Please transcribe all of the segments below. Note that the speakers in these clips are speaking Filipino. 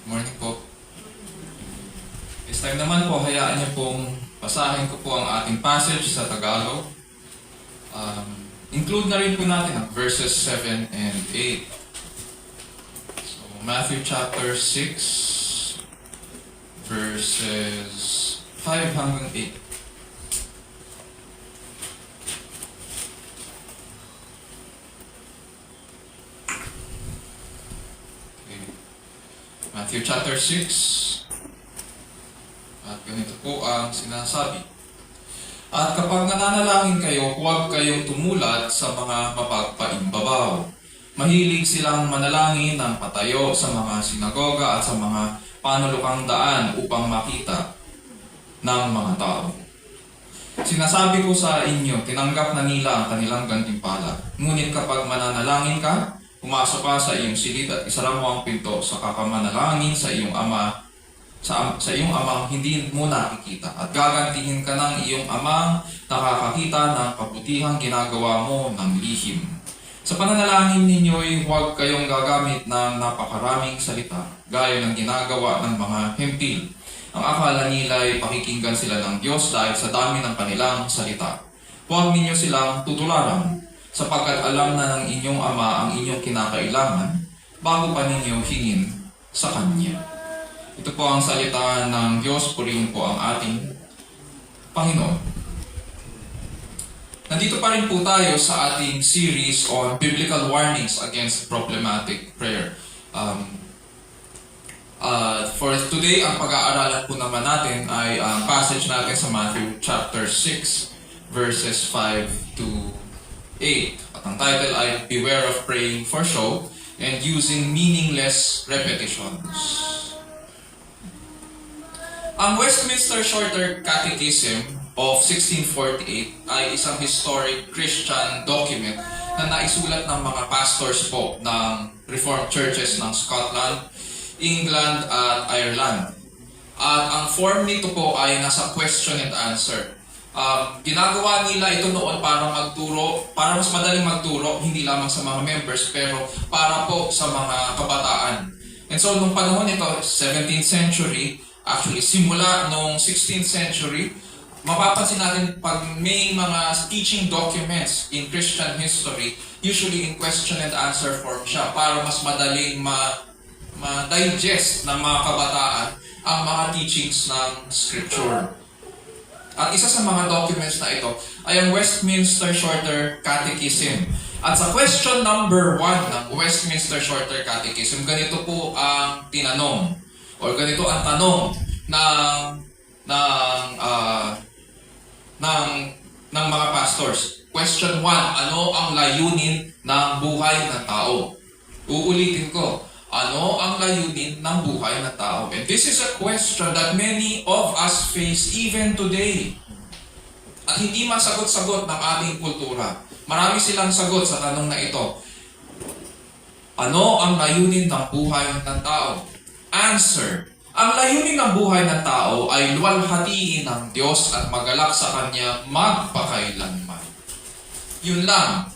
Morning po. This time naman po, hayaan niyo pong basahin ko po ang ating passage sa Tagalog. Include na rin po natin ang verses 7 and 8. So, Matthew chapter 6, verses 5 hanggang 8. Matthew chapter 6, at ganito po ang sinasabi. At kapag nananalangin kayo, huwag kayong tumulat sa mga mapagpaimbabaw. Mahilig silang manalangin ng patayo sa mga sinagoga at sa mga panulukang daan upang makita ng mga tao. Sinasabi ko sa inyo, tinanggap na nila ang kanilang gantimpala. Ngunit kapag mananalangin ka, pumasok ka sa iyong silid at isara mo ang pinto sa kakamanalangin sa iyong ama, sa iyong amang hindi mo nakikita. At gagantihin ka ng iyong amang nakakakita ng kabutihang ginagawa mo ng lihim. Sa pananalangin ninyo'y huwag kayong gagamit ng napakaraming salita, gaya ng ginagawa ng mga hempil. Ang akala nila'y pakikinggan sila ng Diyos dahil sa dami ng kanilang salita. Huwag ninyo silang tutularan, sapagkat alam na ng inyong ama ang inyong kinakailangan bago pa ninyo hingin sa Kanya. Ito po ang salita ng Diyos, purihin po ang ating Panginoon. Nandito pa rin po tayo sa ating series on biblical warnings against problematic prayer. For today, ang pag-aaralan po naman natin ay ang passage natin sa Matthew chapter 6, verses 5 to 8. At ang title ay Beware of Praying for Show and Using Meaningless Repetitions. Ang Westminster Shorter Catechism of 1648 ay isang historic Christian document na naisulat ng mga pastors po ng Reformed Churches ng Scotland, England at Ireland. At ang form nito po ay nasa question and answer. Ginagawa nila ito noon para magturo, para mas madaling magturo, hindi lamang sa mga members, pero para po sa mga kabataan. And so, nung panahon nito, 17th century, actually, simula nung 16th century, mapapansin natin pag may mga teaching documents in Christian history, usually in question and answer form siya, para mas madaling ma-digest ng mga kabataan ang mga teachings ng Scripture. At isa sa mga documents na ito ay ang Westminster Shorter Catechism. At sa question number 1 ng Westminster Shorter Catechism, ganito po ang tinanong, o ganito ang tanong ng mga pastors. Question 1, ano ang layunin ng buhay ng tao? Uulitin ko, ano ang layunin ng buhay ng tao? And this is a question that many of us face even today. At hindi masagot-sagot ng ating kultura. Marami silang sagot sa tanong na ito. Ano ang layunin ng buhay ng tao? Answer. Ang layunin ng buhay ng tao ay luwalhatiin ng Diyos at magalak sa Kanya magpakailanman. Yun lang.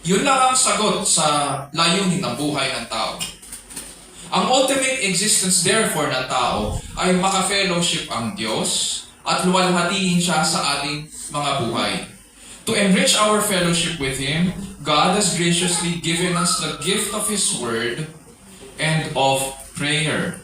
Yun lang ang sagot sa layunin ng buhay ng tao. Ang ultimate existence therefore ng tao ay maka-fellowship ang Diyos at luwalhatiin siya sa ating mga buhay. To enrich our fellowship with Him, God has graciously given us the gift of His Word and of prayer.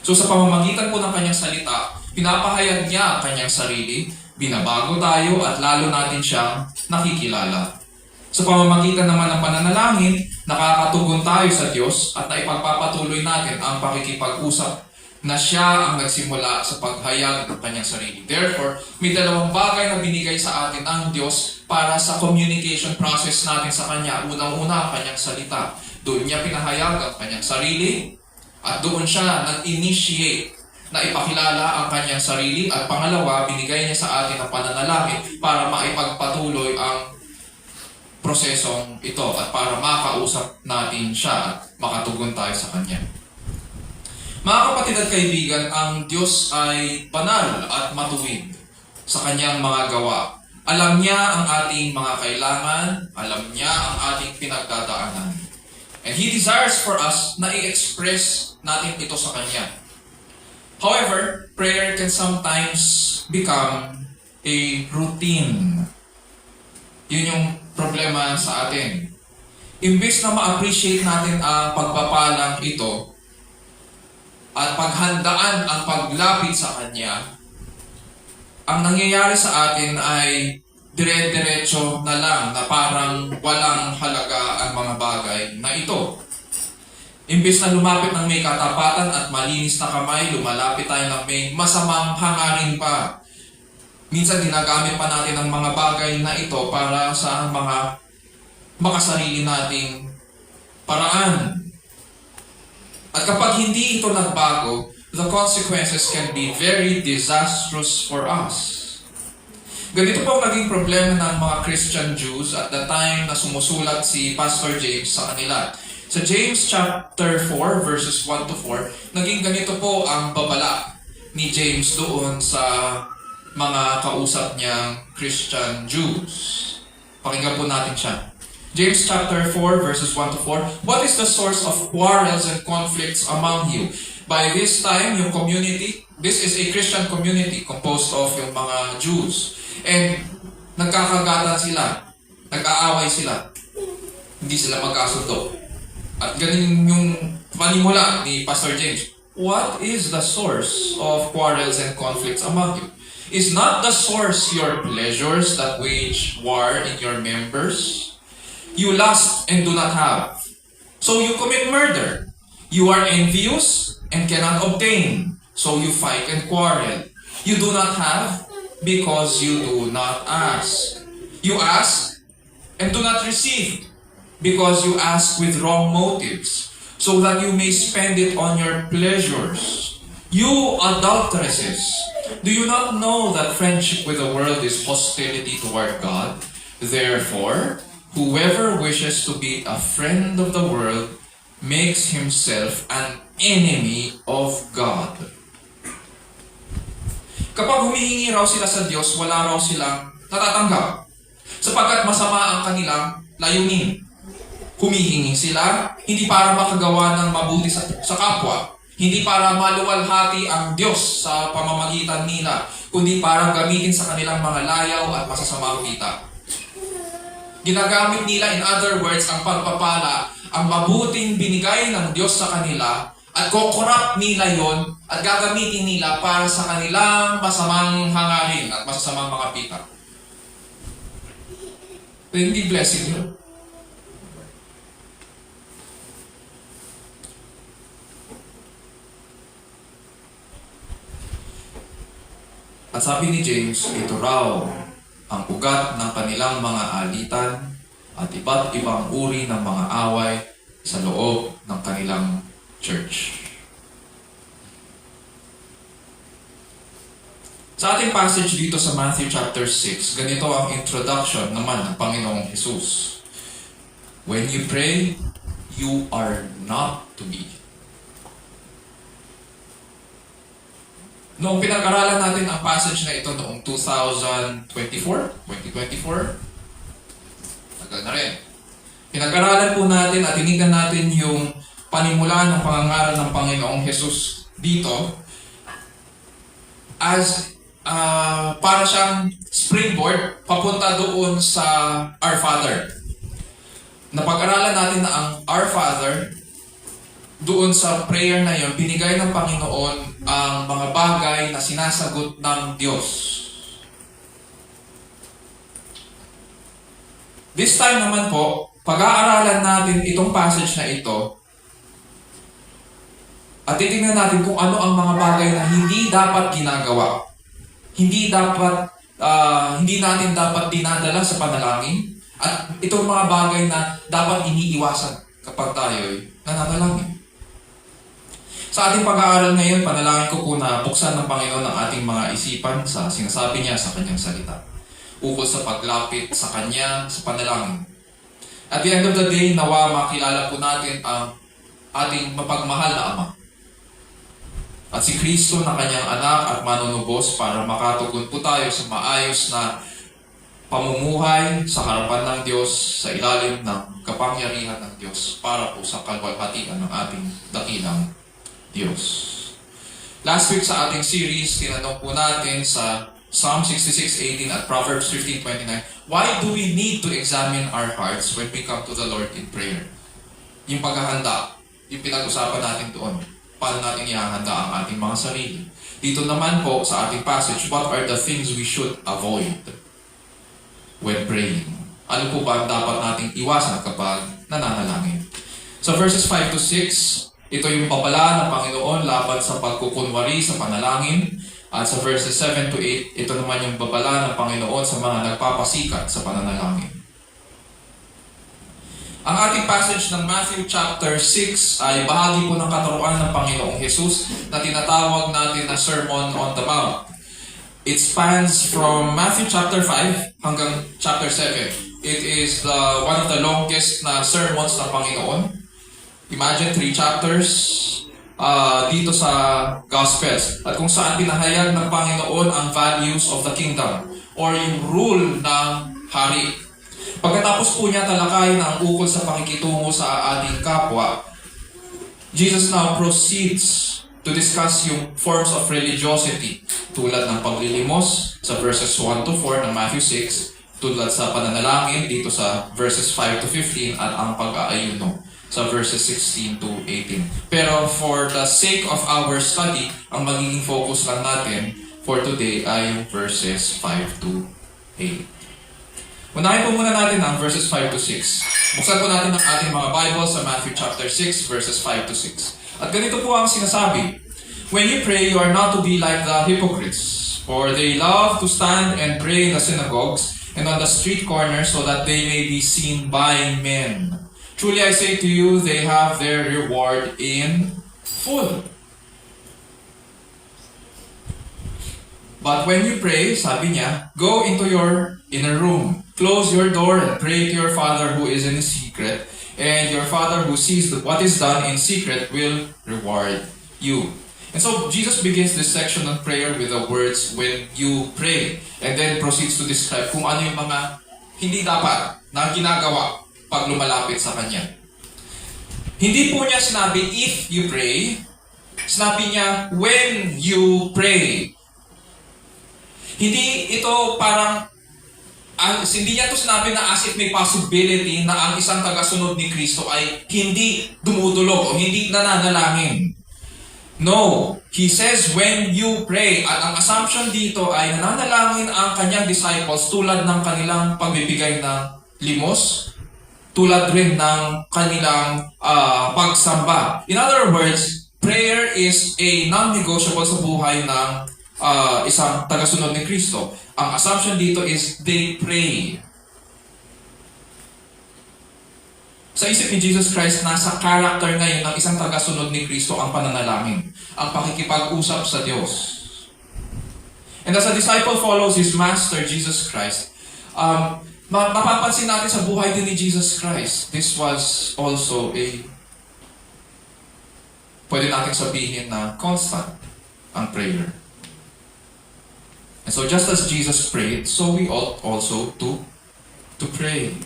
So sa pamamagitan po ng Kanyang salita, pinapahayag niya ang Kanyang sarili, binabago tayo at lalo natin siyang nakikilala. Sa pamamagitan naman ng pananalangin, nakakatugon tayo sa Diyos at naipagpapatuloy natin ang pakikipag-usap na siya ang nagsimula sa paghayag ng Kanyang sarili. Therefore, may dalawang bagay na binigay sa atin ang Diyos para sa communication process natin sa Kanya. Unang-una ang Kanyang salita. Doon niya pinahayag ang Kanyang sarili at doon siya nag-initiate na ipakilala ang Kanyang sarili. At pangalawa, binigay niya sa atin ang pananalangin para maipagpatuloy ang prosesong ito at para makausap natin siya at makatugon tayo sa Kanya. Mga kapatid at kaibigan, ang Diyos ay banal at matuwid sa Kanyang mga gawa. Alam niya ang ating mga kailangan, alam niya ang ating pinagdadaanan. And He desires for us na i-express natin ito sa Kanya. However, prayer can sometimes become a routine. Yun yung problema sa atin. Imbes na ma-appreciate natin ang pagpapalang ito at paghandaan ang paglapit sa Kanya, ang nangyayari sa atin ay dire-diretso na lang na parang walang halaga ang mga bagay na ito. Imbes na lumapit ng may katapatan at malinis na kamay, lumalapit tayo ng may masamang hangarin pa. Minsan ginagamit pa natin ang mga bagay na ito para sa mga makasarili nating paraan. At kapag hindi ito nagbago, the consequences can be very disastrous for us. Ganito po ang naging problema ng mga Christian Jews at the time na sumusulat si Pastor James sa kanila. Sa James chapter 4 verses 1 to 4, naging ganito po ang babala ni James doon sa mga kausap niyang Christian Jews. Pakinggan po natin siya. James chapter 4 verses 1 to 4, what is the source of quarrels and conflicts among you? By this time, yung community, this is a Christian community composed of yung mga Jews. And nagkakagatan sila, nag-aaway sila, hindi sila magkasundo. At ganun yung panimula ni Pastor James. What is the source of quarrels and conflicts among you? Is not the source your pleasures that wage war in your members? You lust and do not have, so you commit murder. You are envious and cannot obtain, so you fight and quarrel. You do not have because you do not ask. You ask and do not receive, because you ask with wrong motives, so that you may spend it on your pleasures. You adulteresses, do you not know that friendship with the world is hostility toward God? Therefore, whoever wishes to be a friend of the world makes himself an enemy of God. Kapag humihingi raw sila sa Diyos, wala raw silang natatanggap, sapagkat masama ang kanilang layunin. Humihingi sila, hindi para makagawa ng mabuti sa kapwa, hindi para maluwalhati ang Diyos sa pamamagitan nila, kundi para gamitin sa kanilang mga layaw at masasamang kita. Ginagamit nila, in other words, ang pagpapala, ang mabuting binigay ng Diyos sa kanila, at kukurap nila yon at gagamitin nila para sa kanilang masamang hangarin at masasamang mga pita. Hindi blessing yun. At sabi ni James, ito raw ang ugat ng kanilang mga alitan at iba't ibang uri ng mga away sa loob ng kanilang church. Sa ating passage dito sa Matthew chapter 6, ganito ang introduction naman ng Panginoong Jesus. When you pray, you are not to be. Noong pinag-aralan natin ang passage na ito noong 2024, tagal na rin. Pinag-aralan po natin at tinignan natin yung panimula ng pangangaral ng Panginoong Jesus dito as para siyang springboard papunta doon sa Our Father. Napag-aralan natin na ang Our Father, doon sa prayer na yon, binigay ng Panginoon ang mga bagay na sinasagot ng Diyos. This time naman po, pag-aaralan natin itong passage na ito at titingnan natin kung ano ang mga bagay na hindi dapat ginagawa. Hindi natin dapat dinadala sa panalangin, at itong mga bagay na dapat iniiwasan kapag tayo'y nananalangin. Sa ating pag-aaral ngayon, panalangin ko po na buksan ng Panginoon ang ating mga isipan sa sinasabi niya sa kanyang salita, ukol sa paglapit sa kanya sa panalangin. At the end of the day, nawa makilala po natin ang ating mapagmahal na Ama. At si Kristo na kanyang anak at manunubos para makatugon po tayo sa maayos na pamumuhay sa harapan ng Diyos sa ilalim ng kapangyarihan ng Diyos para po sa kalwalhatian ng ating dakilang Diyos. Last week sa ating series, tinanong po natin sa Psalm 66:18 at Proverbs 15:29, why do we need to examine our hearts when we come to the Lord in prayer? Yung paghahanda, yung pinag-usapan natin doon. Paano natin ihahanda ang ating mga sarili? Dito naman po sa ating passage, what are the things we should avoid when praying? Ano po ba ang dapat nating iwasan kapag nananalangin? Sa verses 5 to 6, ito yung babala ng Panginoon laban sa pagkukunwari sa panalangin. At sa verses 7 to 8, ito naman yung babala ng Panginoon sa mga nagpapasikat sa pananalangin. Ang ating passage ng Matthew chapter 6 ay bahagi po ng katuruan ng Panginoong Jesus na tinatawag natin na Sermon on the Mount. It spans from Matthew chapter 5 hanggang chapter 7. It is one of the longest na sermons ng Panginoon. Imagine 3 chapters dito sa Gospels. At kung saan pinahayag ng Panginoon ang values of the kingdom or yung rule ng hari. Pagkatapos po niya talakayin ang ukol sa pakikitungo sa ating kapwa, Jesus now proceeds to discuss yung forms of religiosity tulad ng paglilimos sa verses 1 to 4 ng Matthew 6, tulad sa pananalangin dito sa verses 5 to 15 at ang pag-aayuno sa verses 16 to 18. Pero for the sake of our study, ang magiging focus lang natin for today ay yung verses 5 to 8. Unahin po muna natin ang verses 5 to 6. Buksan po natin ang ating mga Bible sa Matthew chapter 6, verses 5 to 6. At ganito po ang sinasabi, when you pray, you are not to be like the hypocrites, for they love to stand and pray in the synagogues and on the street corners so that they may be seen by men. Truly I say to you, they have their reward in full. But when you pray, sabi niya, go into your inner room. Close your door and pray to your Father who is in secret, and your Father who sees what is done in secret will reward you. And so Jesus begins this section of prayer with the words, when you pray, and then proceeds to describe kung ano yung mga hindi dapat na ginagawa pag lumalapit sa Kanya. Hindi po niya sinabi, if you pray, sinabi niya, when you pray. Hindi ito parang hindi niya ito sinabi na as if may possibility na ang isang tagasunod ni Kristo ay hindi dumudulog o hindi nananalangin. No. He says, when you pray. At ang assumption dito ay nananalangin ang kanyang disciples tulad ng kanilang pagbibigay ng limos, tulad rin ng kanilang pagsamba. In other words, prayer is a non-negotiable sa buhay ng isang tagasunod ni Kristo. Ang assumption dito is they pray. Sa isip ni Jesus Christ, nasa character ngayon ng isang tagasunod ni Kristo ang pananalangin, ang pakikipag-usap sa Diyos. And as a disciple follows his master, Jesus Christ, mapapansin natin sa buhay din ni Jesus Christ, this was also pwede natin sabihin na constant ang prayer. And so just as Jesus prayed, so we ought also to pray.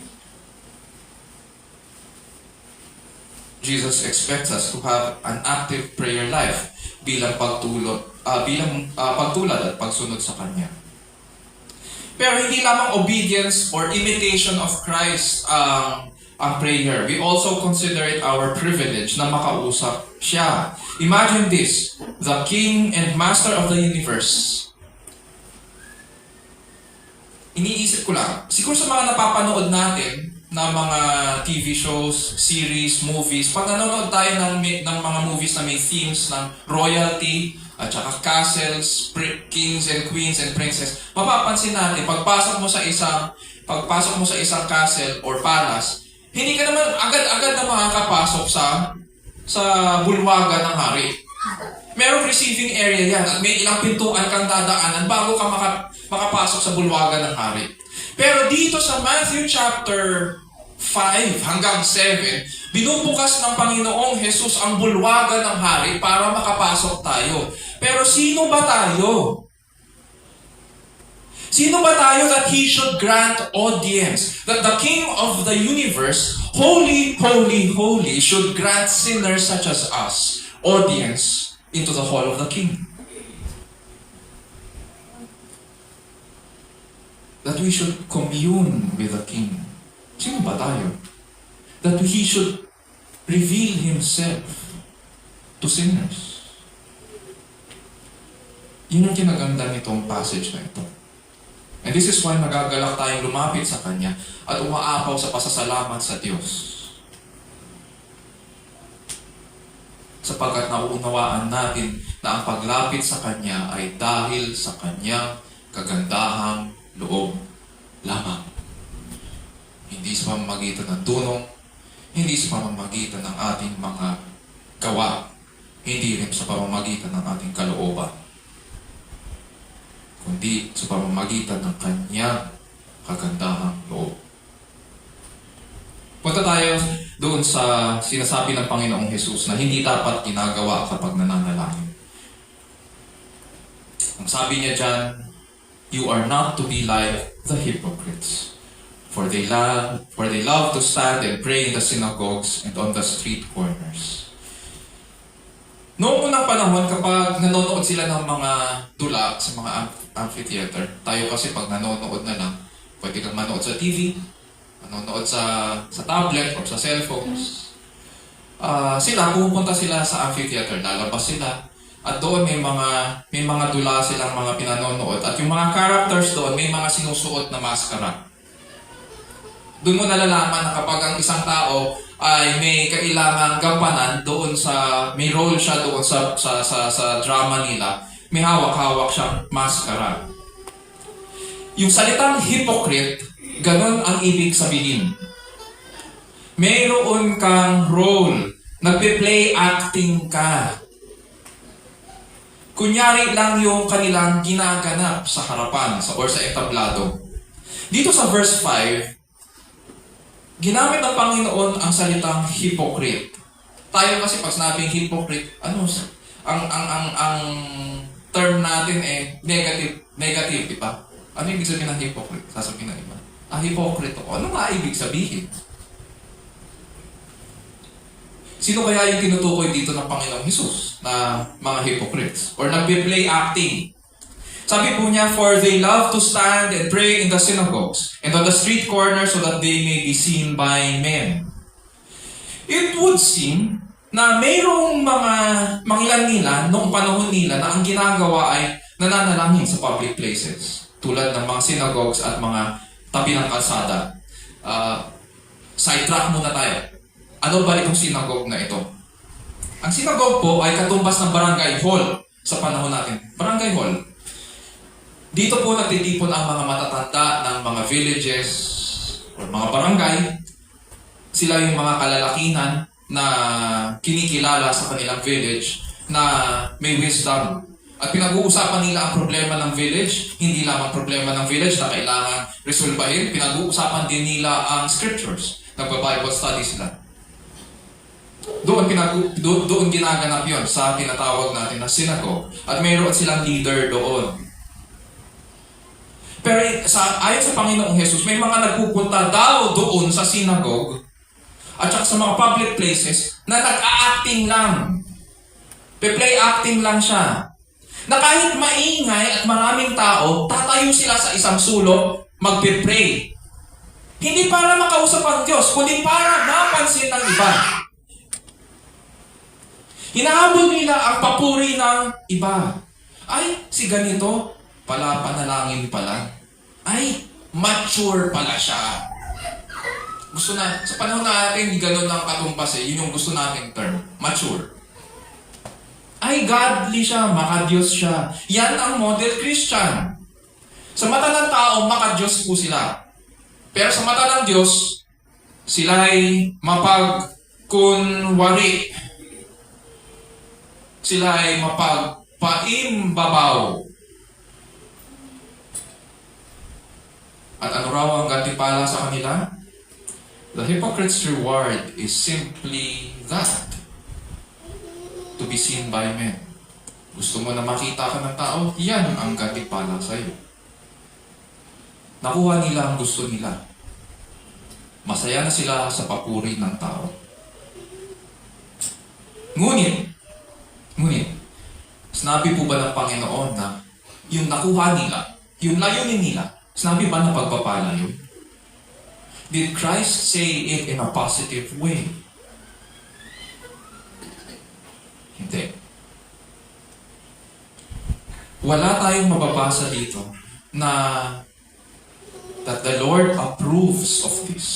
Jesus expects us to have an active prayer life bilang pagtulad at pagsunod sa Kanya. Pero hindi lamang obedience or imitation of Christ ang prayer. We also consider it our privilege na makausap siya. Imagine this, the King and Master of the universe. Iniisip ko lang, siguro sa mga napapanood natin na mga TV shows, series, movies, pag nanonood tayo ng mga movies na may themes ng royalty, at saka castles, kings and queens and princess, mapapansin natin, pagpasok mo sa isang castle or palace, hindi ka naman agad-agad na makakapasok sa bulwagan ng hari. Merong receiving area yan at may ilang pintuan kang dadaanan bago ka makapasok sa bulwagan ng hari. Pero dito sa Matthew chapter 5 hanggang 7, binubukas ng Panginoong Jesus ang bulwagan ng hari para makapasok tayo. Pero sino ba tayo? Sino ba tayo that He should grant audience? That the King of the universe, holy, holy, holy, should grant sinners such as us audience into the hall of the King. That we should commune with the King. Sino ba tayo? That He should reveal Himself to sinners. Yun yung kinaganda nitong passage na ito. And this is why nagagalak tayong lumapit sa Kanya at umaapaw sa pasasalamat sa Diyos. Sapagkat nauunawaan natin na ang paglapit sa Kanya ay dahil sa Kanyang kagandahang loob lamang. Hindi sa pamamagitan ng tunong, hindi sa pamamagitan ng ating mga gawa, hindi rin sa pamamagitan ng ating kalooban, kundi sa pamamagitan ng Kanyang kagandahang loob. Punta tayo doon sa sinasabi ng Panginoong Hesus na hindi dapat ginagawa kapag nananalangin. Ang sabi niya dyan, you are not to be like the hypocrites, for they love to stand and pray in the synagogues and on the street corners. Noong unang panahon, kapag nanonood sila ng mga tula sa mga amphitheater, tayo kasi pag nanonood na lang, pwede kang manood sa TV, manonood sa tablet o sa cellphones. Pupunta sila sa amphitheater, lalabas sila, at doon may mga dula silang mga pinanonood, at yung mga characters doon, may mga sinusuot na maskara. Doon mo nalalaman na kapag ang isang tao ay may kailangang gampanan doon may role siya doon sa drama nila, may hawak-hawak siyang maskara. Yung salitang hypocrite, ganon ang ibig sabihin. Mayroon kang role, nagpe-play acting ka. Kunyari lang yung kanilang ginaganap sa harapan or sa entablado. Dito sa verse 5, ginamit ng Panginoon ang salitang hypocrite. Tayo kasi pag sinabing hypocrite, ang term natin negative, di ba? Ano ibig sabihin ng hypocrite? Sasabihin ng iba. Hypocrite ako. Ano nga ibig sabihin? Sino kaya yung tinutukoy dito ng Panginoong Hesus na mga hypocrites? Or nagbe-play acting? Sabi po niya, for they love to stand and pray in the synagogues and on the street corners so that they may be seen by men. It would seem na mayroong mga mangilan-ngilan noong panahon nila na ang ginagawa ay nananalangin sa public places. Tulad ng mga synagogues at mga tabi ng kalsada. Sidetrack muna tayo. Ano ba itong synagogue na ito? Ang synagogue po ay katumbas ng barangay hall sa panahon natin. Barangay hall. Dito po nagtitipon ang mga matatanda ng mga villages o mga barangay. Sila yung mga kalalakihan na kinikilala sa kanilang village na may wisdom. At pinag-uusapan nila ang problema ng village, hindi lamang problema ng village na kailangan resolbahin, pinag-uusapan din nila ang scriptures. Nagpa-Bible study sila. Doon ginaganap yon sa tinatawag natin na synagogue. At mayroon silang leader doon. Pero ayon sa Panginoong Hesus, may mga nagpupunta daw doon sa synagogue at saka sa mga public places na nag-a-acting lang. Pe-play acting lang siya. Na kahit maingay at maraming tao, tatayo sila sa isang sulok, magpe-pray. Hindi para makausap ang Diyos, kundi para mapansin ng iba. Hinahabol nila ang papuri ng iba. Ay, si ganito, pala panalangin pala. Ay, mature pala siya. Gusto na, sa panahon natin, gano'n lang katumbas yun yung gusto nating term, mature. Ay, godly siya, makadiyos siya. Yan ang model Christian. Sa mata ng tao, makadiyos po sila. Pero sa mata ng Diyos, sila ay mapagkunwari. Sila ay mapagpaimbabaw. At ano raw ang gantimpala sa kanila? The hypocrite's reward is simply that. To be seen by men. Gusto mo na makita ka ng tao? Yan ang gantimpala sa iyo. Nakuha nila ang gusto nila. Masaya na sila sa papuri ng tao. Ngunit, sinabi po ba ng Panginoon na yung nakuha nila, yung layunin nila, sinabi ba na pagpapala yun? Did Christ say it in a positive way? Hindi. Wala tayong mababasa dito na that the Lord approves of this.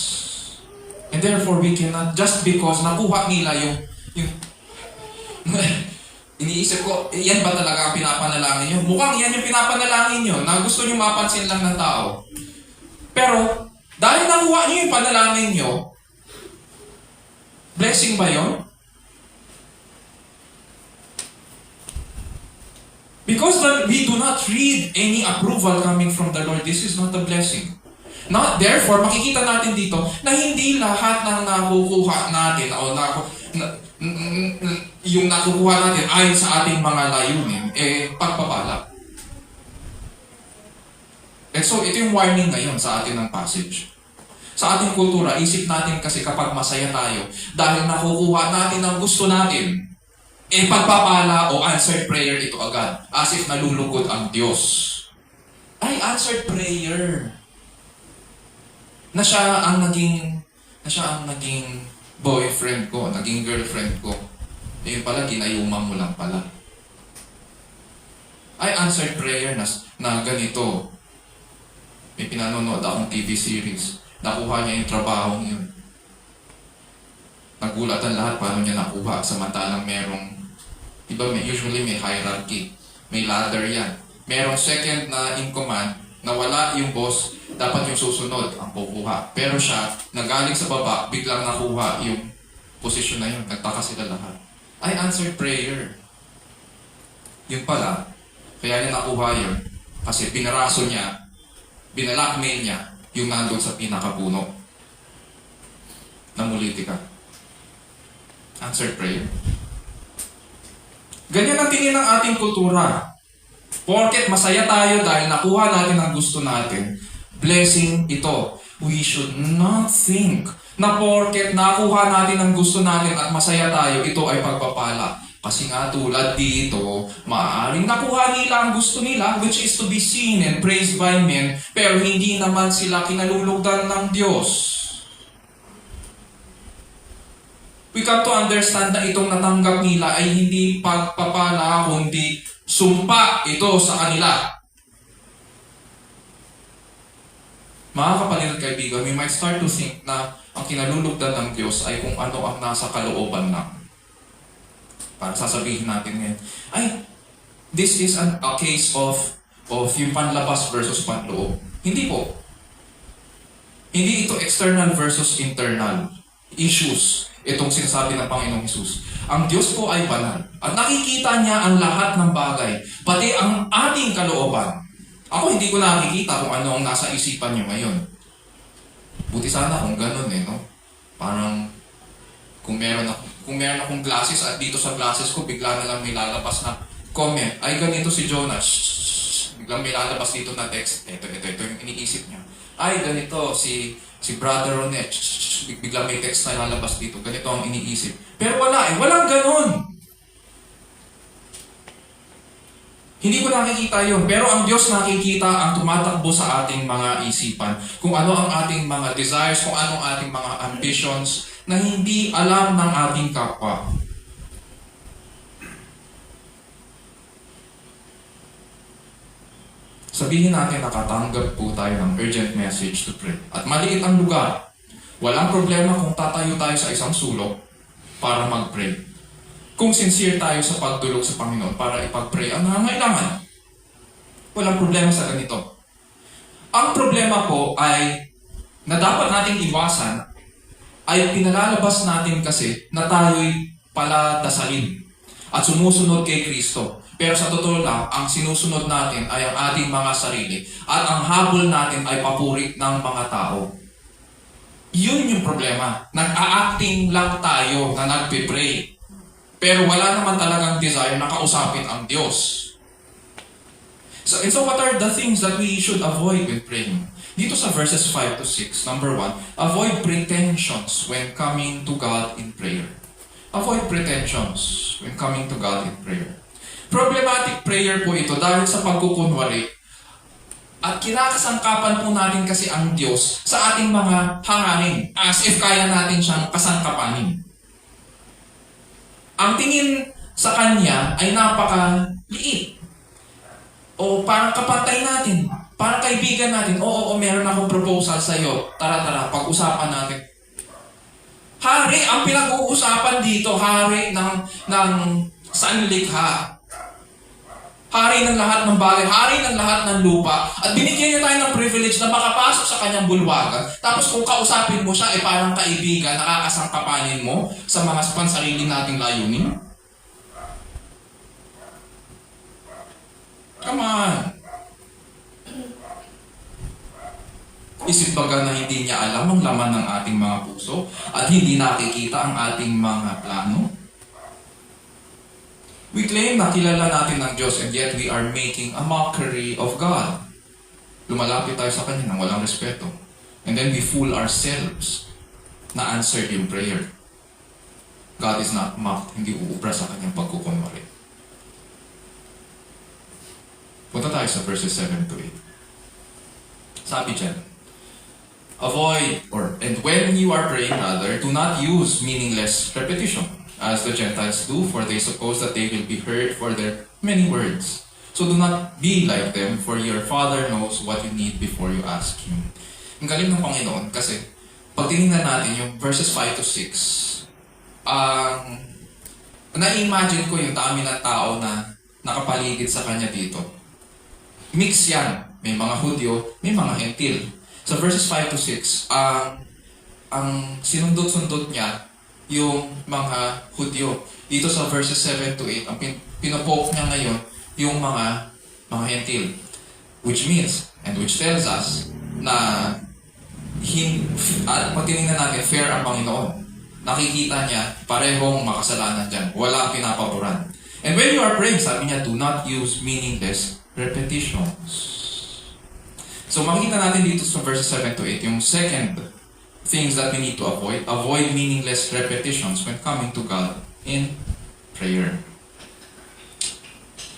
And therefore, we cannot, just because nakuha nila yung iniisip ko, yan ba talaga ang pinapanalangin nyo? Mukhang yan yung pinapanalangin nyo na gusto nyo mapansin lang ng tao. Pero, dahil nakuha nyo yung panalangin nyo, blessing ba yun? Because we do not read any approval coming from the Lord, this is not a blessing. Therefore, makikita natin dito na hindi lahat ng nakukuha natin o yung nakukuha natin ayon sa ating mga layunin, pagpapala. And so, ito yung warning ngayon sa atin ng passage. Sa ating kultura, isip natin kasi kapag masaya tayo, dahil nakukuha natin ang gusto natin, pagpapala o answered prayer ito agad. As if nalulugod ang Diyos. Ay, answered prayer. Na siya ang naging boyfriend ko, naging girlfriend ko. Yun pala, ginayuman mo lang pala. Ay, answered prayer na ganito. May pinanonood akong TV series. Nakuha niya yung trabaho yun. Nagulat ang lahat paano niya nakuha. Samantalang usually may hierarchy. May ladder yan. Merong second na in command, na wala yung boss, dapat yung susunod ang kukuha. Pero siya, nagaling sa baba, biglang nakuha yung posisyon na yun. Nagtaka sila lahat. I answered prayer. Yun pala, kaya niya nakuha yun. Kasi pinaraso niya, binalakmail niya, yung nandun sa pinakapuno. Namuliti ka. Answered prayer. Ganyan ang tingin ng ating kultura. Porket masaya tayo dahil nakuha natin ang gusto natin, blessing ito. We should not think na porket nakuha natin ang gusto natin at masaya tayo, ito ay pagpapala. Kasi nga tulad dito, maaaring nakuha nila ang gusto nila, which is to be seen and praised by men, pero hindi naman sila kinalulugdan ng Diyos. We come to understand na itong natanggap nila ay hindi pagpapala, kundi sumpa ito sa kanila. Mga kapatid at kaibigan, we might start to think na ang kinalulugdan ng Diyos ay kung ano ang nasa kalooban lang. Para sasabihin natin ngayon, this is a case of yung panlabas versus panloob. Hindi po. Hindi ito external versus internal issues. Itong sinasabi ng Panginoong Hesus. Ang Diyos po ay banal. At nakikita niya ang lahat ng bagay. Pati ang ating kalooban. Ako hindi ko nakikita kung ano ang nasa isipan niyo ngayon. Buti sana kung ganun no? Parang kung meron akong glasses at dito sa glasses ko, bigla na lang may lalabas na comment. Ay, ganito si Jonas. Biglang may lalabas dito na text. Ito yung iniisip niya. Ay, ganito si Brother Ronet. Biglang may text na lalabas dito. Ganito ang iniisip. Pero walang ganun. Hindi ko nakikita yun. Pero ang Diyos nakikita ang tumatakbo sa ating mga isipan. Kung ano ang ating mga desires, kung ano ang ating mga ambitions na hindi alam ng ating kapwa. Sabihin natin nakatanggap po tayo ng urgent message to pray. At maliit ang lugar. Walang problema kung tatayo tayo sa isang sulok para mag-pray. Kung sincere tayo sa pagdulog sa Panginoon para ipag-pray ang nangangailangan. Walang problema sa ganito. Ang problema po ay na dapat nating iwasan ay pinalalabas natin kasi na tayo'y pala dasalin at sumusunod kay Kristo. Pero sa totoo lang, ang sinusunod natin ay ang ating mga sarili at ang habol natin ay papuri ng mga tao. Yun yung problema. Nag-a-acting lang tayo na nagpe-pray. Pero wala naman talagang desire na kausapin ang Diyos. So what are the things that we should avoid with praying? Dito sa verses 5 to 6, number 1, avoid pretensions when coming to God in prayer. Avoid pretensions when coming to God in prayer. Problematic prayer po ito dahil sa pagkukunwari at kinakasangkapan po natin kasi ang Diyos sa ating mga hangarin as if kaya natin siyang kasangkapanin. Ang tingin sa Kanya ay napakaliit. O parang kapantay natin, parang kaibigan natin. Oo, meron akong proposal sa iyo. Tara, pag-usapan natin. Hari, ang pinag-uusapan dito, hari ng sanlikha. Hari ng lahat ng bagay, hari ng lahat ng lupa. At binigyan niya tayo ng privilege na makapasok sa kanyang bulwagan. Tapos kung kausapin mo siya, parang kaibigan, nakakasangkapanin mo sa mga pansarili nating layunin. Come on. Isip baga na hindi niya alam ang laman ng ating mga puso at hindi nakikita ang ating mga plano? We claim na kilala natin ang Diyos and yet we are making a mockery of God. Lumalapit tayo sa Kanya nang walang respeto. And then we fool ourselves na answered yung prayer. God is not mocked. Hindi uubra sa Kanyang pagkukunwari. Punta tayo sa verses 7 to 8. Sabi dyan, and when you are praying, rather, do not use meaningless repetition, as the Gentiles do, for they suppose that they will be heard for their many words. So do not be like them, for your Father knows what you need before you ask Him. Ang galing ng Panginoon, kasi pag tinignan natin yung verses 5 to 6, na-imagine ko yung dami ng tao na nakapaligid sa Kanya dito. Mix yan. May mga Hudyo, may mga Hentil. Sa verses 5 to 6, ang sinundot-sundot niya yung mga Hudyo. Dito sa verses 7 to 8, ang pinopoke niya ngayon yung mga Hentil. Which means, and which tells us, na pag tinignan natin, fair ang Panginoon. Nakikita niya, parehong makasalanan dyan. Wala pinapaboran. And when you are praying, sabi niya, do not use meaningless repetitions. So makikita natin dito sa verses 7 to 8, yung second things that we need to avoid. Avoid meaningless repetitions when coming to God in prayer.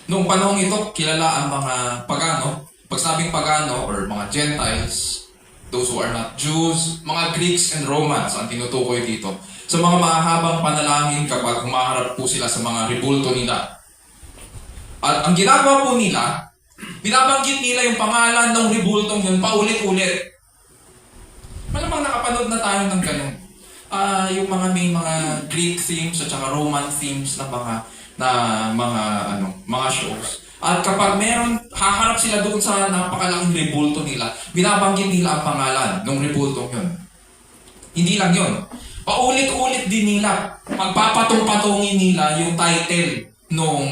Noong panahong ito, kilala ang mga pagano. Pag sabing pagano or mga Gentiles, those who are not Jews, mga Greeks and Romans ang tinutukoy dito. Sa mga mahahabang panalangin kapag humaharap po sila sa mga ribulto nila. At ang ginagawa po nila, binabanggit nila yung pangalan ng ribultong yun paulit-ulit. Malamang nakapanood na tayo ng ganun. Yung may mga Greek themes at saka Roman themes na mga shows. At kapag haharap sila doon sa napakalaking ribulto nila, binabanggit nila ang pangalan ng ribultong yun. Hindi lang yun. Paulit-ulit din nila. Magpapatong-patongin nila yung title nung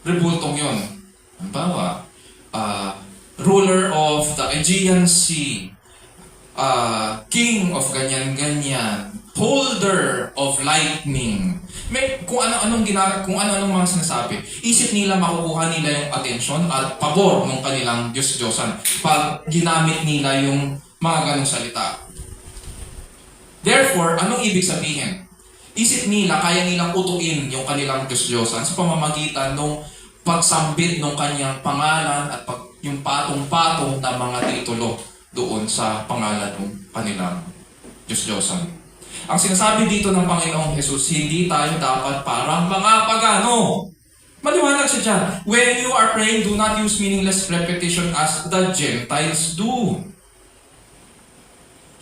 ribultong yun. Halimbawa, ruler of the Aegean Sea, king of ganyan-ganyan, holder of lightning. Kung ano-anong mga sinasabi. Isip nila makukuha nila yung atensyon at pabor ng kanilang Diyos-Diyosan pag ginamit nila yung mga ganong salita. Therefore, anong ibig sabihin? Isip nila, kaya nilang utuin yung kanilang Diyos-Diyosan sa pamamagitan ng pagsambit ng kanyang pangalan at yung patong-patong na mga titulo doon sa pangalan ng kanilang Diyos-Diyosan. Ang sinasabi dito ng Panginoong Jesus, hindi tayo dapat parang mga pagano. Maliwanag siya dyan. When you are praying, do not use meaningless repetition as the Gentiles do.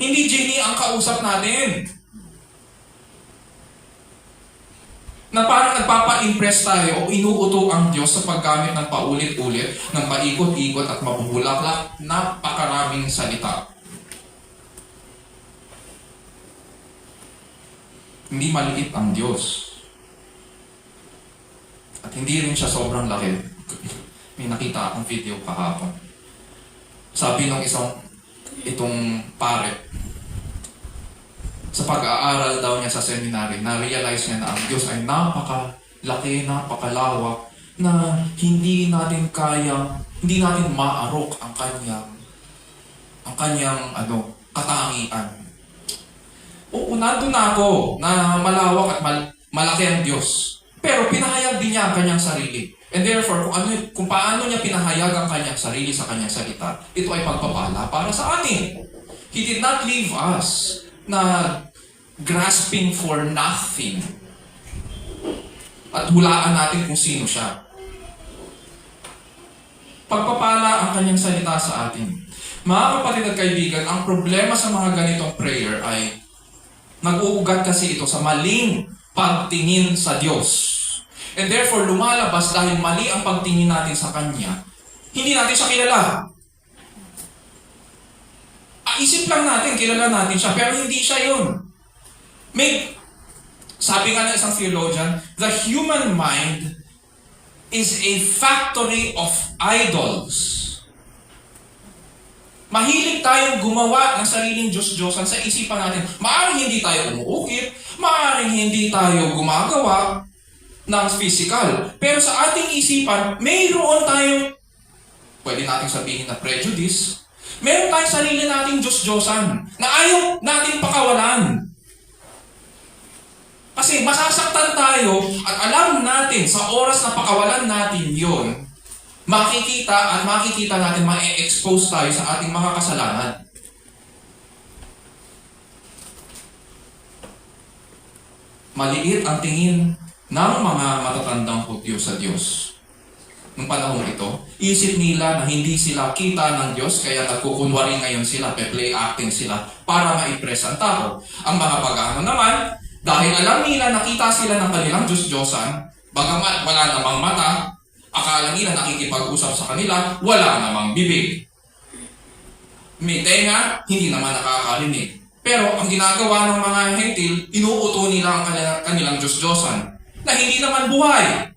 Hindi genie ang kausap natin. Na parang nagpapa-impress tayo o inuuto ang Diyos sa paggamit ng paulit-ulit, ng paikot-ikot at mabubulaklak na pakaraming salita. Hindi maliit ang Diyos. At hindi rin siya sobrang laki. May nakita akong video kahapon. Sabi ng itong pare, sa pag-aaral daw niya sa seminary, na-realize niya na ang Diyos ay napakalaki, napakalawak, na hindi natin maarok ang kanyang ang kanyang katangian. Oo, nandun na ako na malawak at malaki ang Diyos. Pero pinahayag din niya ang kanyang sarili. And therefore, kung paano niya pinahayag ang kanyang sarili sa kanyang salita, ito ay pagpapala para sa atin. He did not leave us na grasping for nothing at hulaan natin kung sino siya. Pagpapala ang kanyang salita sa atin. Mga kapatid at kaibigan, ang problema sa mga ganitong prayer ay nag-uugat kasi ito sa maling pagtingin sa Diyos. And therefore, lumalabas dahil mali ang pagtingin natin sa Kanya, hindi natin siya kilala. Isip lang natin, kilala natin siya, pero hindi siya yun. Sabi nga ng isang theologian, the human mind is a factory of idols. Mahilig tayong gumawa ng sariling Diyos-Diyosan sa isipan natin. Maaaring hindi tayo umuukit, maaaring hindi tayo gumagawa ng physical. Pero sa ating isipan, mayroon tayong, pwede natin sabihin na prejudice, mayroon tayong sarili nating Diyos-Diyosan na ayaw natin pakawalan. Kasi masasaktan tayo at alam natin sa oras na pakawalan natin yon, makikita natin, ma-expose tayo sa ating mga kasalanan. Maliit ang tingin ng mga matatandang Hudyo sa Diyos. Nung panahon ito, isip nila na hindi sila kita ng Diyos, kaya nagkukunwari ngayon sila, play acting sila para ma-impress ang tao. Ang mga pagano naman, dahil alam nila nakita sila ng kanilang Diyos-Diyosan, bagamat wala namang mata, akala nila nakikipag-usap sa kanila, wala namang bibig. May tenga, hindi naman nakakarinig. Pero ang ginagawa ng mga hentil, inuuto nila ang kanilang Diyos-Diyosan na hindi naman buhay.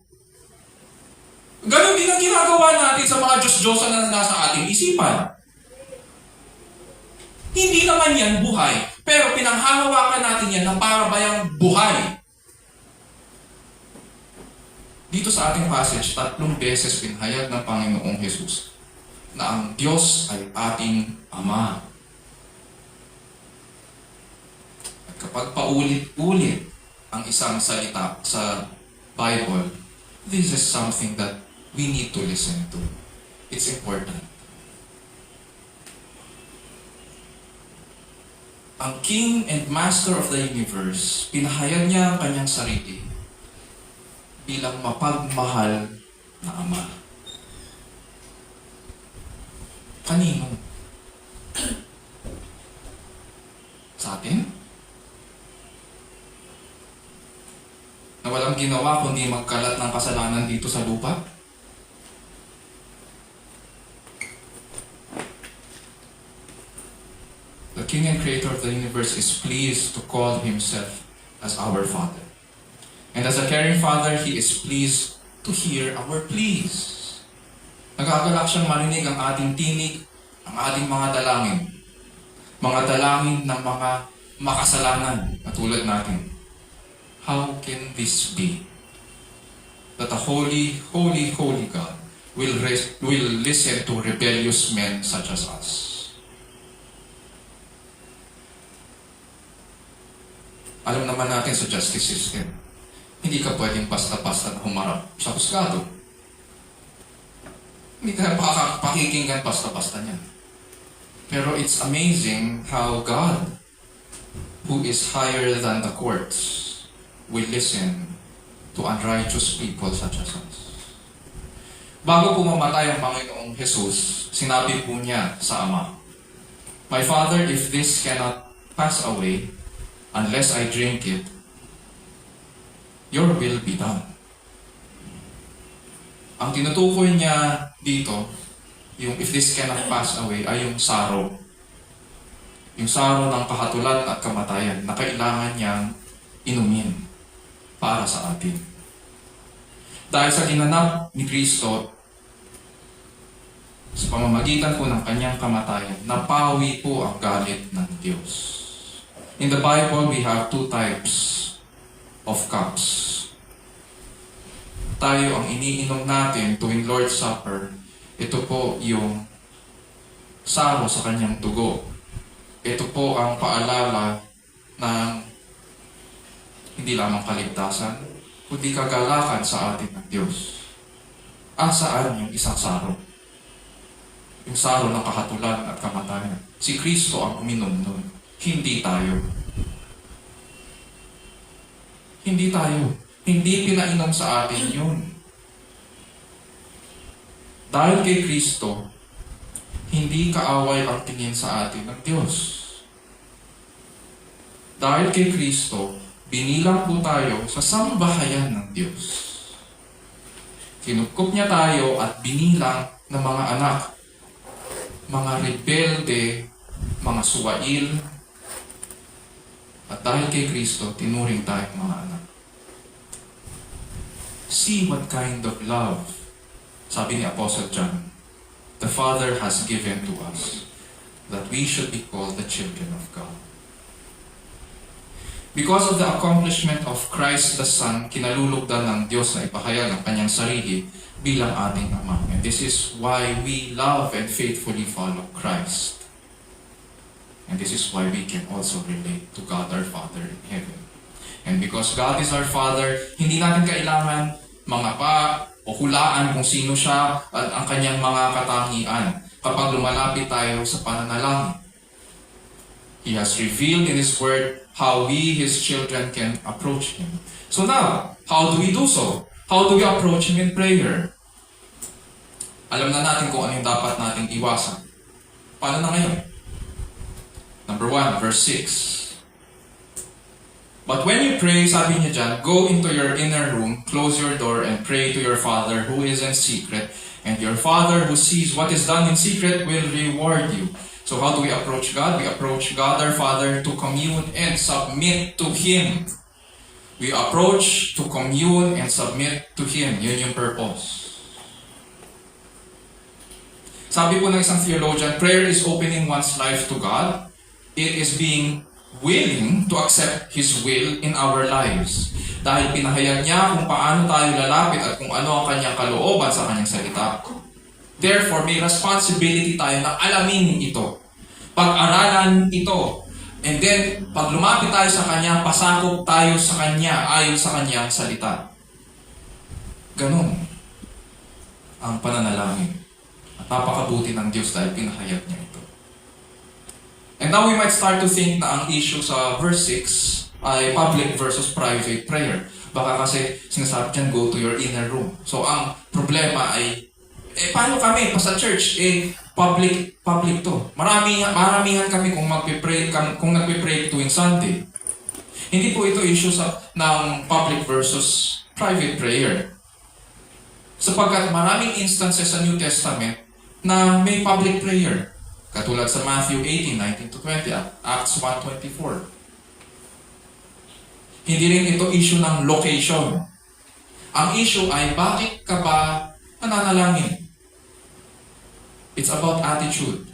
Ganon din ang ginagawa natin sa mga Diyos-Diyosan na nasa ating isipan. Hindi naman yan buhay, pero pinanghahawakan natin yan na para bayang buhay. Dito sa ating passage, 3 beses pinahayag ng Panginoong Jesus na ang Diyos ay ating Ama. At kapag paulit-ulit ang isang salita sa Bible, this is something that we need to listen to. It's important. Ang King and Master of the universe, pinahayag niya ang kanyang sarili bilang mapagmahal na Ama. Kanino? Sa atin? Na walang ginawa kundi magkalat ng kasalanan dito sa lupa? The King and Creator of the universe is pleased to call Himself as our Father. And as a caring Father, He is pleased to hear our pleas. Nagagalak siyang marinig ang ating tinig, ang ating mga dalangin. Mga dalangin ng mga makasalanan na tulad natin. How can this be? That a holy, holy, holy God will listen to rebellious men such as us. Alam naman natin sa justice system, hindi ka pwedeng basta-basta na humarap sa husgado. Hindi ka pakikinggan basta-basta niyan. Pero it's amazing how God, who is higher than the courts, will listen to unrighteous people such as us. Bago po mamatay ang Panginoong Jesus, sinabi po niya sa Ama, My Father, if this cannot pass away, unless I drink it, your will be done. Ang tinutukoy niya dito, yung if this cannot pass away, ay yung sorrow. Yung sorrow ng kahatulan at kamatayan na kailangan niyang inumin para sa atin. Dahil sa ginanap ni Kristo, sa pamamagitan po ng kanyang kamatayan, napawi po ang galit ng Diyos. In the Bible, we have 2 types of cups. Tayo, ang iniinom natin tuwing Lord's Supper, ito po yung saro sa kanyang dugo. Ito po ang paalala ng hindi lamang kaligtasan, kundi kagalakan sa atin ng Diyos. Saan yung isang saro? Yung saro ng kahatulan at kamatayan. Si Kristo ang uminom nun. Hindi tayo. Hindi tayo. Hindi pinainom sa atin yun. Dahil kay Kristo, hindi kaaway ang tingin sa atin ng Diyos. Dahil kay Kristo, binilang po tayo sa sambahayan ng Diyos. Kinupkup niya tayo at binilang ng mga anak, mga rebelde, mga suwail, at dahil kay Kristo, tinuring tayong mga anak. See what kind of love, sabi ni Apostle John, the Father has given to us, that we should be called the children of God. Because of the accomplishment of Christ the Son, kinalulugdan ng Diyos na ipahayag ang kanyang sarili bilang ating Ama. And this is why we love and faithfully follow Christ. And this is why we can also relate to God our Father in heaven. And because God is our Father, hindi natin kailangan mangapa o hulaan kung sino siya at ang kanyang mga katangian kapag lumalapit tayo sa pananalangin. He has revealed in His Word how we, His children, can approach Him. So now, how do we do so? How do we approach Him in prayer? Alam na natin kung ano yung dapat nating iwasan. Paano na ngayon? Number 1, verse 6. But when you pray, sabi niya dyan, go into your inner room, close your door, and pray to your Father who is in secret. And your Father who sees what is done in secret will reward you. So how do we approach God? We approach God our Father to commune and submit to Him. We approach to commune and submit to Him. Yun yung purpose. Sabi po ng isang theologian, prayer is opening one's life to God. It is being willing to accept His will in our lives. Dahil pinahayag niya kung paano tayo lalapit at kung ano ang kanyang kalooban sa kanyang salita. Therefore, may responsibility tayo na alamin ito. Pag-aralan ito. And then, pag lumapit tayo sa kanya, pasakop tayo sa kanya ayon sa kanyang salita. Ganun ang pananalangin. At napakabuti ng Diyos dahil pinahayag niya ito. And now we might start to think na ang issue sa verse 6 ay public versus private prayer. Baka kasi sinasabi dyan, go to your inner room. So ang problema ay, paano kami pa sa church? Public to. Maramihan kami kung nagpe-pray tuwing Sunday. Hindi po ito issue ng public versus private prayer. Sapagkat maraming instances sa New Testament na may public prayer. Katulad sa Matthew 18:19-20, Acts 1:24. Hindi rin ito issue ng location. Ang issue ay bakit ka ba nananalangin? It's about attitude.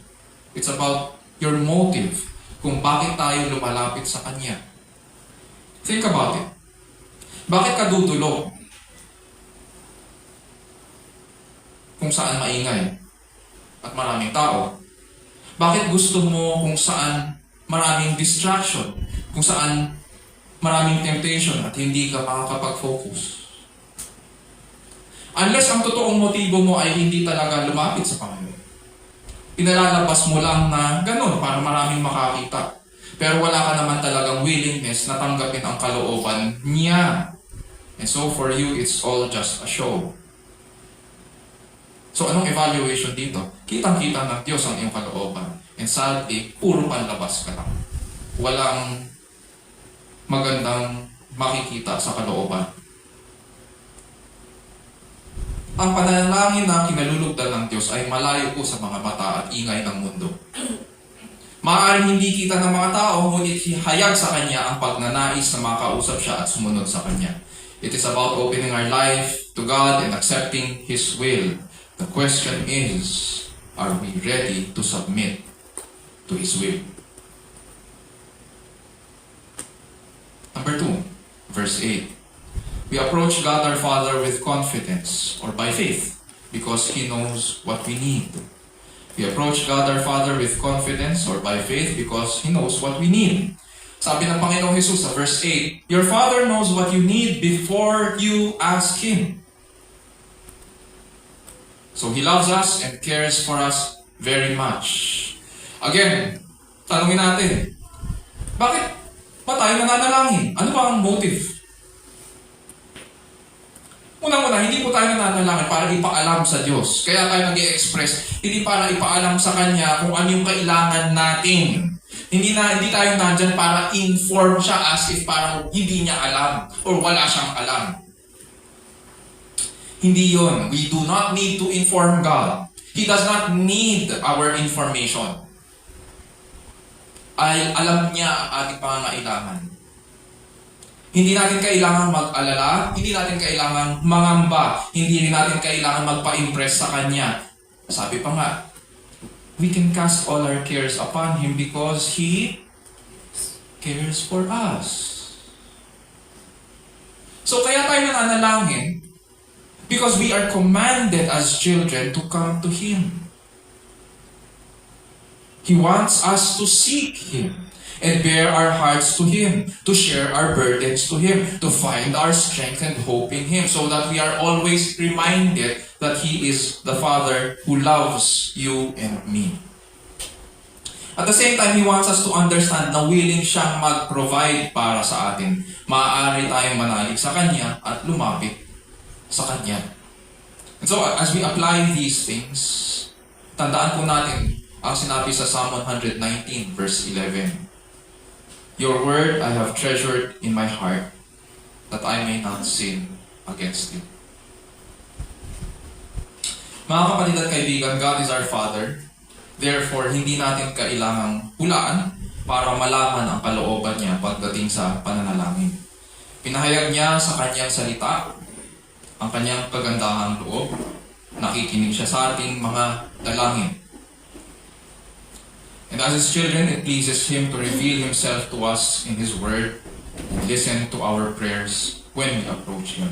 It's about your motive kung bakit tayo lumalapit sa Kanya. Think about it. Bakit ka dudulog? Kung saan maingay at maraming tao. Bakit gusto mo kung saan maraming distraction? Kung saan maraming temptation at hindi ka makakapag-focus? Unless ang totoong motibo mo ay hindi talaga lumapit sa Panginoon. Pinalalabas mo lang na ganun para maraming makakita. Pero wala ka naman talagang willingness na tanggapin ang kalooban niya. And so for you, it's all just a show. So anong evaluation dito? Kitang-kita ng Diyos ang iyong kalooban. And sadly, puro panlabas ka lang. Walang magandang makikita sa kalooban. Ang panalangin na kinalulugdan ng Diyos ay malayo po sa mga mata at ingay ng mundo. Maaaring hindi kita ng mga tao, ngunit hayag sa Kanya ang pagnanais na makausap siya at sumunod sa Kanya. It is about opening our life to God and accepting His will. The question is, are we ready to submit to His will? Number 2, verse 8. We approach God our Father with confidence or by faith because He knows what we need. We approach God our Father with confidence or by faith because He knows what we need. Sabi ng Panginoong Jesus sa verse 8, Your Father knows what you need before you ask Him. So He loves us and cares for us very much. Again, tanungin natin, bakit pa tayo nananalangin? Ano ba ang motive? Unang-una, hindi po tayo nananalangin para ipaalam sa Diyos. Kaya tayo nag-i-express, hindi para ipaalam sa Kanya kung ano yung kailangan natin. Hindi tayo nandyan para inform siya as if parang hindi niya alam or wala siyang alam. Hindi yun. We do not need to inform God. He does not need our information. Ay, alam niya ang ating pangangailangan. Hindi natin kailangan mag-alala, hindi natin kailangan mangamba, hindi natin kailangan magpa-impress sa Kanya. Sabi pa nga, we can cast all our cares upon Him because He cares for us. So kaya tayo nananalangin because we are commanded as children to come to Him. He wants us to seek Him and bear our hearts to Him, to share our burdens to Him, to find our strength and hope in Him, so that we are always reminded that He is the Father who loves you and me. At the same time, He wants us to understand na willing siyang mag-provide para sa atin. Maaari tayong manalig sa Kanya at lumapit sa Kanya. And so, as we apply these things, tandaan po natin ang sinabi sa Psalm 119 verse 11. Your word I have treasured in my heart, that I may not sin against you. Mga kapatid at kaibigan, God is our Father. Therefore, hindi natin kailangang hulaan para malaman ang kalooban niya pagdating sa pananalangin. Pinahayag niya sa kanyang salita ang kanyang kagandahang loob. Nakikinig siya sa ating mga dalangin. And as His children, it pleases Him to reveal Himself to us in His Word, listen to our prayers when we approach Him.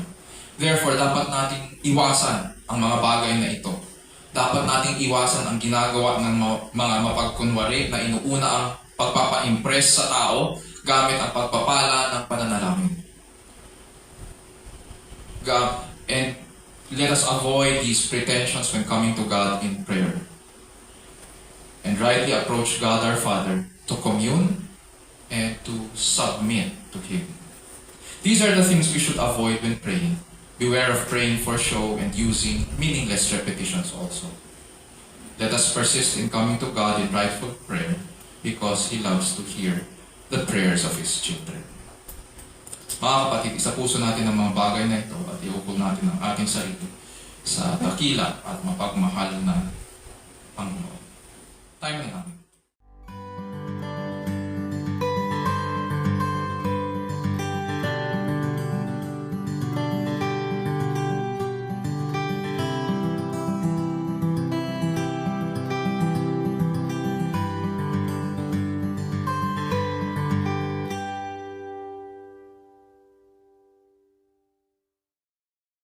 Therefore, dapat nating iwasan ang mga bagay na ito. Dapat nating iwasan ang ginagawa ng mga mapagkunwari na inuuna ang pagpapa-impress sa tao gamit ang pagpapala ng pananalangin. God, and let us avoid these pretensions when coming to God in prayer. And rightly approach God our Father to commune and to submit to Him. These are the things we should avoid when praying. Beware of praying for show and using meaningless repetitions also. Let us persist in coming to God in rightful prayer because He loves to hear the prayers of His children. Mga kapatid, isa puso natin ang mga bagay na ito at iukol natin ang ating sarili sa dakila at mapagmahal na Panginoon. Time na namin.